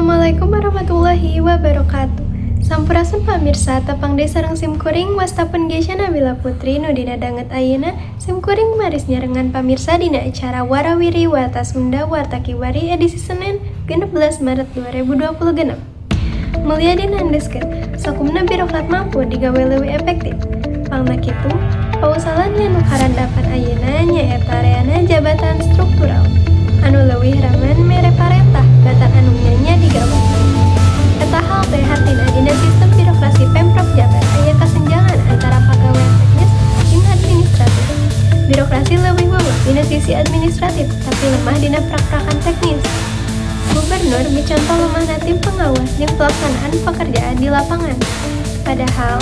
Assalamualaikum warahmatullahi wabarakatuh. Sampurasun pamirsa tepang sareng simkuring wastapun geisha Nabila Putri Nudina danget ayeuna simkuring maris nyarengan pamirsa dina acara Warawiri Warta Sunda Warta Kiwari edisi Senin 16 Maret 2020 genep. Mulia dinandeskeun sakumna birokrat mampu digawe leuwih efektif. Pangna kitu, pausalan anu karandapan ayeuna nyaeta reana jabatan struktural. Anu leuwih ramen mere parentah batan anu nya digawe. Eta hal teh hartina dina sistem birokrasi Pemprov Jabar aya kasenjangan antara pagawean teknis jeung administratif. Birokrasi leuwih eueuh dina sisi administratif tapi lemah dina prak-prakan teknis. Gubernur micontoh lemahna tim pengawas jeung pelaksanaan pekerjaan di lapangan. Padahal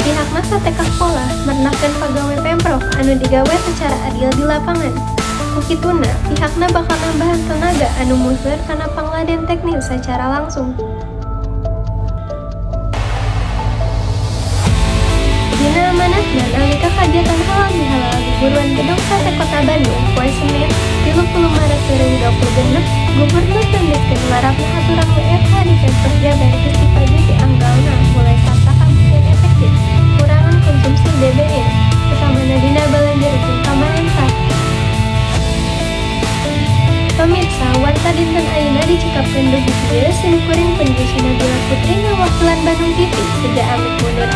pihak masa teka sekolah merenahkan pegawai Pemprov anu digawe secara adil di lapangan. Kukituna, pihakna bakal nambahan tenaga anu museur kana pangladen teknis secara langsung. Dina amanatna nalika kagiatan halal bihalal di Buruan Gedong Sate Kota Bandung poe Senin 30 Maret 2020 Gubernur tandaskeun larapna aturan WFH di Pemprov Jabar geus dipajuti anggalna mulai sarta kabuktian efektif kurangan konsumsi BBM utamana dina balanja rutin pamarentah. Pemirsa, warta dinten ayeuna dicekapkeun dugi kieu simkuring penjeusina Nabila Putri ngawakilan Bandung TV sejak amit mundur